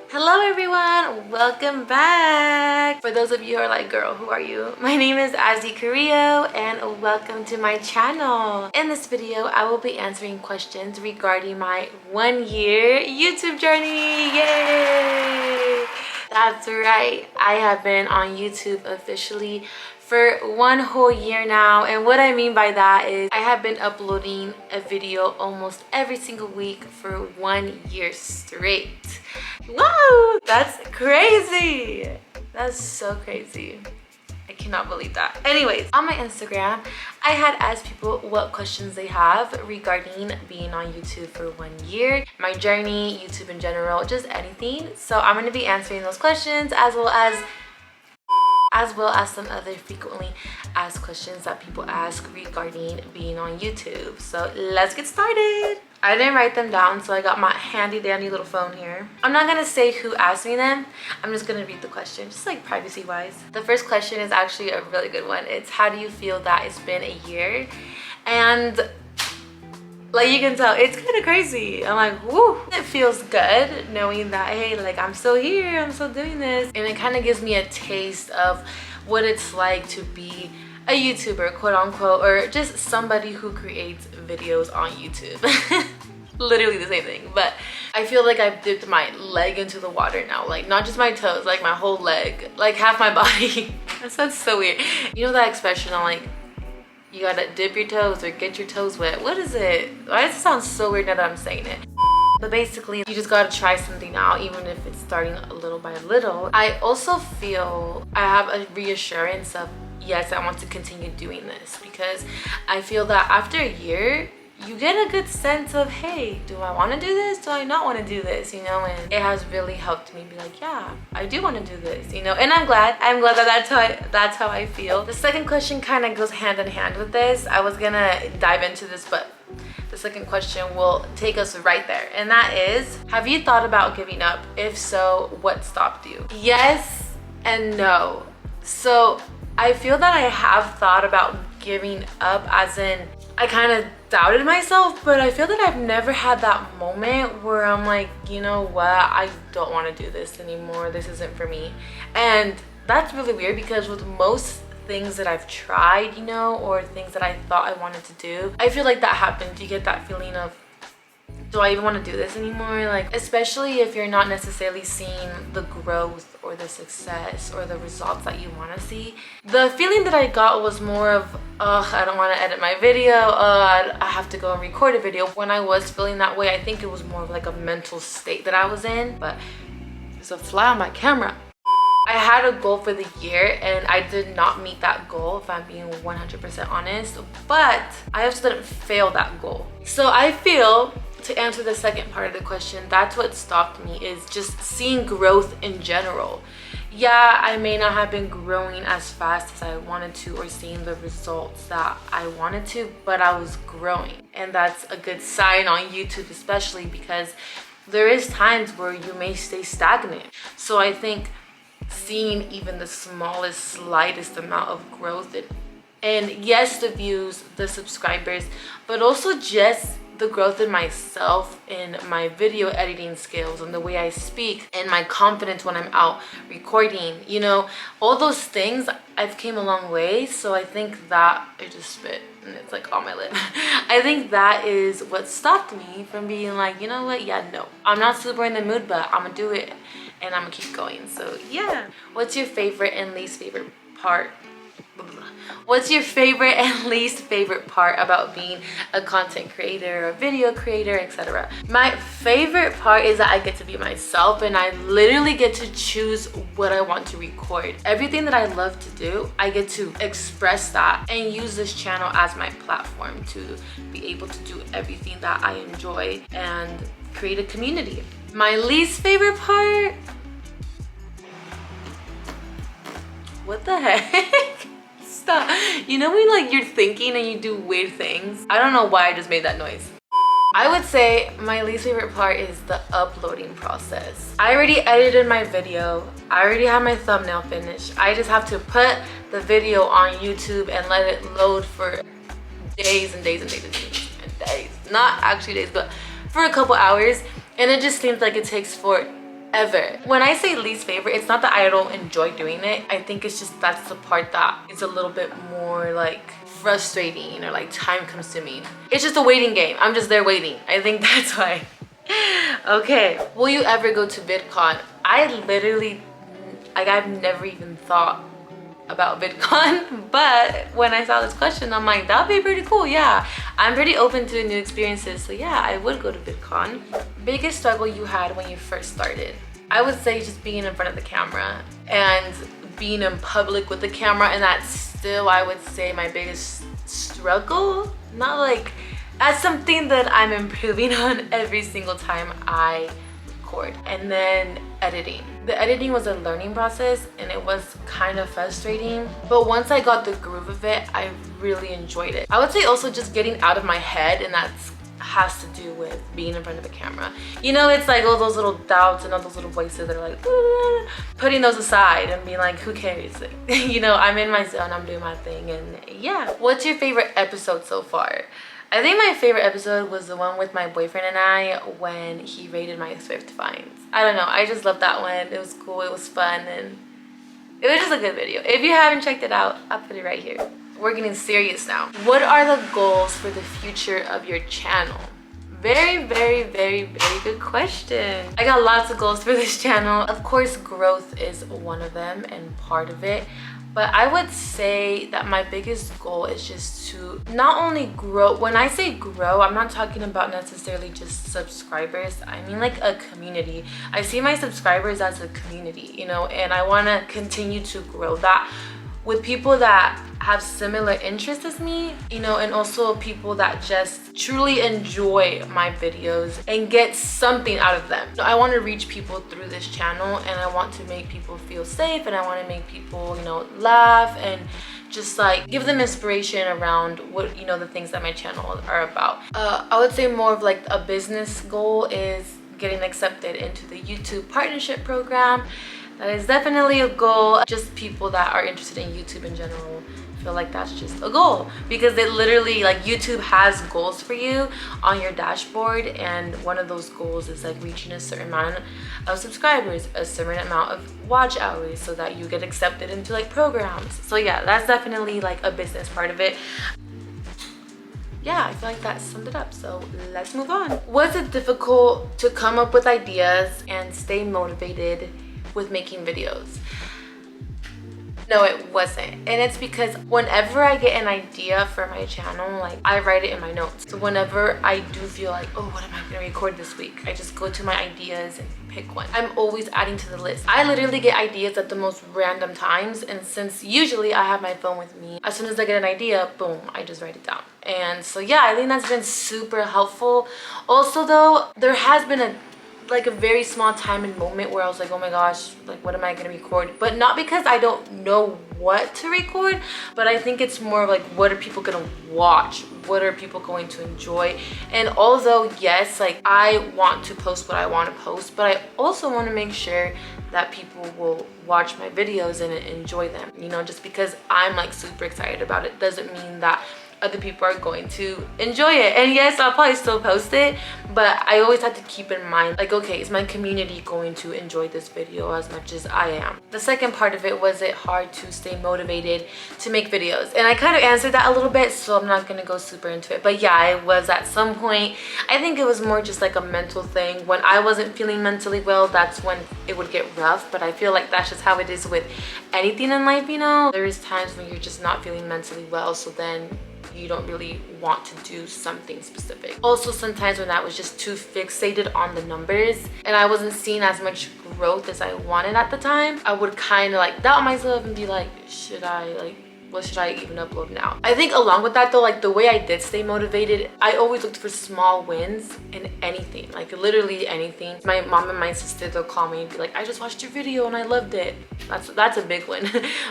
Hello everyone, welcome back. For those of you who are like, girl, who are you? My name is Azzy Carrillo and welcome to my channel. In this video, I will be answering questions regarding my 1-year YouTube journey. Yay! That's right, I have been on YouTube officially for 1 whole year now, and what I mean by that is I have been uploading a video almost every single week for 1 year straight. Whoa, that's crazy. That's so crazy. I cannot believe that. Anyways, on my Instagram, I had asked people what questions they have regarding being on YouTube for 1 year, my journey, YouTube in general, just anything. So I'm going to be answering those questions as well as some other frequently asked questions that people ask regarding being on YouTube. So let's get started. I didn't write them down, so I got my handy dandy little phone here. I'm not gonna say who asked me them. I'm just gonna read the question, just like privacy wise. The first question is actually a really good one. It's, how do you feel that it's been a year? And like you can tell, it's kind of crazy. I'm like, woo. It feels good knowing that, hey, like I'm still here, I'm still doing this. And it kind of gives me a taste of what it's like to be a YouTuber, quote unquote, or just somebody who creates videos on YouTube. Literally the same thing, but I feel like I've dipped my leg into the water now. Like not just my toes, like my whole leg, like half my body. That sounds so weird. You know that expression on like, you gotta dip your toes or get your toes wet. What is it? Why does it sound so weird now that I'm saying it? But basically, you just gotta try something out, even if it's starting a little by little. I also feel I have a reassurance of, yes, I want to continue doing this, because I feel that after a year, you get a good sense of, hey, do I want to do this? Do I not want to do this? You know, and it has really helped me be like, yeah, I do want to do this, you know, and I'm glad that that's how I feel. The second question kind of goes hand in hand with this. I was gonna dive into this, but the second question will take us right there, and that is, have you thought about giving up? If so, what stopped you? Yes and no. So I feel that I have thought about giving up, as in I kind of doubted myself, but I feel that I've never had that moment where I'm like, you know what, I don't want to do this anymore, this isn't for me. And that's really weird, because with most things that I've tried, you know, or things that I thought I wanted to do, I feel like that happens. You get that feeling of, do I even want to do this anymore? Like, especially if you're not necessarily seeing the growth or the success or the results that you want to see. The feeling that I got was more of, ugh, I don't want to edit my video, I have to go and record a video. When I was feeling that way, I think it was more of like a mental state that I was in. But there's a fly on my camera. I had a goal for the year and I did not meet that goal, if I'm being 100% honest, but I also didn't fail that goal. So I feel, to answer the second part of the question, that's what stopped me, is just seeing growth in general. Yeah, I may not have been growing as fast as I wanted to or seeing the results that I wanted to, but I was growing. And that's a good sign on YouTube, especially because there is times where you may stay stagnant. So I think seeing even the smallest, slightest amount of growth and yes, the views, the subscribers, but also just the growth in myself, in my video editing skills, and the way I speak, and my confidence when I'm out recording, you know, all those things, I've came a long way. So I think that, I just spit and it's like on my lip. I think that is what stopped me from being like, you know what, yeah, no, I'm not super in the mood, but I'm gonna do it and I'm gonna keep going. So yeah. What's your favorite and least favorite part? What's your favorite and least favorite part about being a content creator, a video creator, etc.? My favorite part is that I get to be myself and I literally get to choose what I want to record. Everything that I love to do, I get to express that and use this channel as my platform to be able to do everything that I enjoy and create a community. My least favorite part? What the heck? Stop. You know when like you're thinking and you do weird things? I don't know why I just made that noise. I would say my least favorite part is the uploading process. I already edited my video. I already have my thumbnail finished. I just have to put the video on YouTube and let it load for days and days and days and days and days. Not actually days, but for a couple hours. And it just seems like it takes forever ever. When I say least favorite, it's not that I don't enjoy doing it. I think it's just that's the part that is a little bit more like frustrating or like time consuming. It's just a waiting game. I'm just there waiting. I think that's why. Okay, will you ever go to VidCon? I literally, like, I've never even thought about VidCon, but when I saw this question, I'm like, that'd be pretty cool. Yeah, I'm pretty open to new experiences, so yeah, I would go to VidCon. Biggest struggle you had when you first started? I would say just being in front of the camera and being in public with the camera, and that's still, I would say, my biggest struggle. Not like, that's something that I'm improving on every single time I record. And then editing. The editing was a learning process and it was kind of frustrating, but once I got the groove of it, I really enjoyed it. I would say also just getting out of my head, and that's has to do with being in front of a camera. You know, it's like all those little doubts and all those little voices that are like, putting those aside and being like, who cares? You know, I'm in my zone, I'm doing my thing, and yeah. What's your favorite episode so far? I think my favorite episode was the one with my boyfriend and I when he rated my thrift finds. I don't know, I just loved that one. It was cool, it was fun, and it was just a good video. If you haven't checked it out, I'll put it right here. We're getting serious now. What are the goals for the future of your channel? Very, very, very, very good question. I got lots of goals for this channel. Of course, growth is one of them and part of it. But I would say that my biggest goal is just to not only grow. When I say grow, I'm not talking about necessarily just subscribers. I mean like a community. I see my subscribers as a community, you know, and I want to continue to grow that with people that have similar interests as me, you know, and also people that just truly enjoy my videos and get something out of them. So I want to reach people through this channel, and I want to make people feel safe, and I want to make people, you know, laugh and just like give them inspiration around what, you know, the things that my channel are about. I would say more of like a business goal is getting accepted into the YouTube partnership program. That is definitely a goal. Just people that are interested in YouTube in general feel like that's just a goal, because it literally, like, YouTube has goals for you on your dashboard, and one of those goals is like reaching a certain amount of subscribers, a certain amount of watch hours, so that you get accepted into like programs. So yeah, that's definitely like a business part of it. Yeah, I feel like that summed it up, so let's move on. Was it difficult to come up with ideas and stay motivated with making videos? No, it wasn't. And it's because whenever I get an idea for my channel, like, I write it in my notes. So whenever I do feel like, oh, what am I gonna record this week? I just go to my ideas and pick one. I'm always adding to the list. I literally get ideas at the most random times, and since usually I have my phone with me, as soon as I get an idea, boom, I just write it down. And so yeah, I think that's been super helpful. Also though, there has been a very small time and moment where I was like, oh my gosh, like, what am I gonna record? But not because I don't know what to record, but I think it's more like, what are people gonna watch? What are people going to enjoy? And although yes, like, I want to post what I want to post, but I also want to make sure that people will watch my videos and enjoy them. You know, just because I'm like super excited about it doesn't mean that other people are going to enjoy it. And yes, I'll probably still post it, but I always have to keep in mind, like, okay, is my community going to enjoy this video as much as I am? The second part of it, was it hard to stay motivated to make videos? And I kind of answered that a little bit, so I'm not gonna go super into it. But yeah, it was at some point. I think it was more just like a mental thing. When I wasn't feeling mentally well, that's when it would get rough. But I feel like that's just how it is with anything in life, you know? There is times when you're just not feeling mentally well, so then you don't really want to do something specific. Also, sometimes when I was just too fixated on the numbers and I wasn't seeing as much growth as I wanted at the time, I would kind of like doubt myself and be like, what should I even upload now? I think along with that though, like, the way I did stay motivated, I always looked for small wins in anything, like literally anything. My mom and my sister, they'll call me and be like, I just watched your video and I loved it. That's a big win.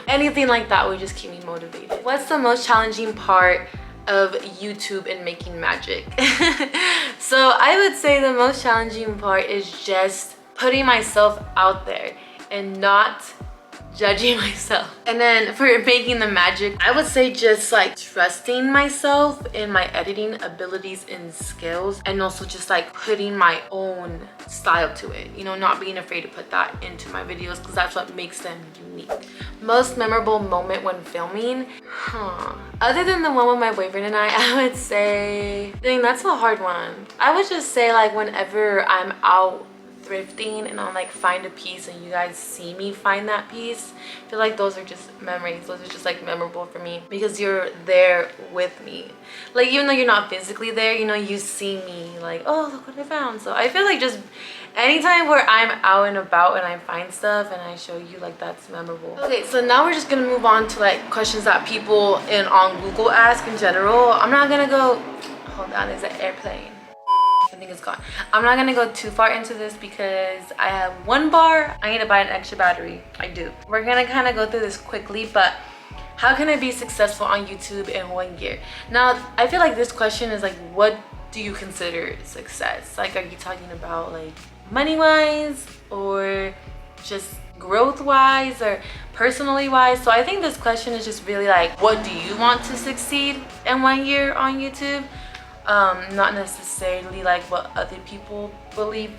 Anything like that would just keep me motivated. What's the most challenging part of YouTube and making magic? So I would say the most challenging part is just putting myself out there and not judging myself. And then for making the magic, I would say just like trusting myself in my editing abilities and skills, and also just like putting my own style to it, you know, not being afraid to put that into my videos, because that's what makes them unique. Most memorable moment when filming, other than the one with my boyfriend and I would say, dang, that's a hard one. I would just say like whenever I'm out thrifting and I'll like find a piece and you guys see me find that piece, I feel like those are just memories. Those are just like memorable for me because you're there with me. Like even though you're not physically there, you know, you see me like, oh, look what I found. So I feel like just anytime where I'm out and about and I find stuff and I show you, like that's memorable. Okay, so now we're just gonna move on to like questions that people on Google ask in general. I'm not gonna go, hold on, there's an airplane. I think it's gone. I'm not gonna go too far into this because I have 1 bar. I need to buy an extra battery. I do. We're gonna kind of go through this quickly, but how can I be successful on YouTube in 1 year? Now, I feel like this question is like, what do you consider success? Like, are you talking about like money-wise or just growth-wise or personally wise? So I think this question is just really like, what do you want to succeed in 1 year on YouTube? Not necessarily like what other people believe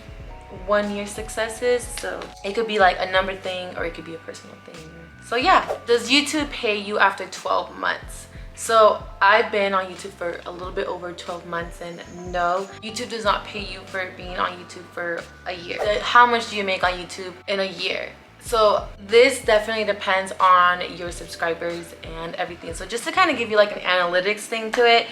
1 year success is. So it could be like a number thing or it could be a personal thing. So yeah, does YouTube pay you after 12 months? So I've been on YouTube for a little bit over 12 months, and no, YouTube does not pay you for being on YouTube for a year. How much do you make on YouTube in a year? So this definitely depends on your subscribers and everything. So just to kind of give you like an analytics thing to it,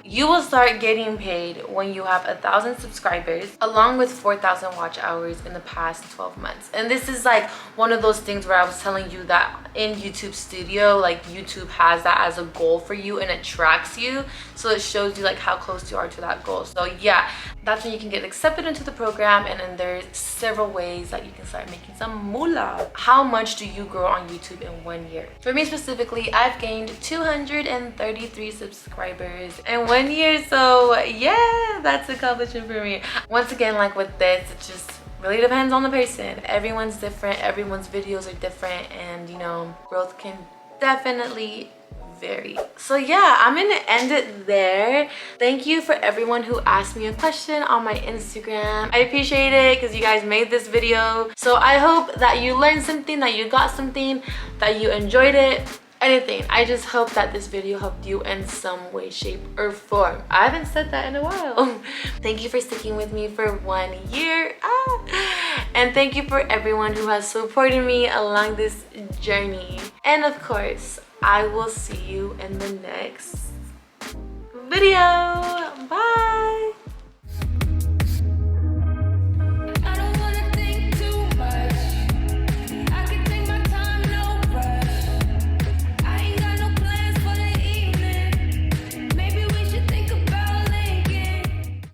you will start getting paid when you have 1,000 subscribers along with 4,000 watch hours in the past 12 months. And this is like one of those things where I was telling you that in YouTube Studio, like YouTube has that as a goal for you and it tracks you. So it shows you like how close you are to that goal. So yeah, that's when you can get accepted into the program, and then there's several ways that you can start making some moolah. How much do you grow on YouTube in 1 year? For me specifically, I've gained 233 subscribers in 1 year. So yeah, that's an accomplishment for me. Once again, like with this, it just really depends on the person. Everyone's different, everyone's videos are different, and you know, growth can definitely vary. So yeah, I'm gonna end it there. Thank you for everyone who asked me a question on my Instagram. I appreciate it because you guys made this video. So I hope that you learned something, that you got something, that you enjoyed it. Anything. I just hope that this video helped you in some way, shape, or form. I haven't said that in a while. Thank you for sticking with me for 1 year. And thank you for everyone who has supported me along this journey. And of course, I will see you in the next video. Bye.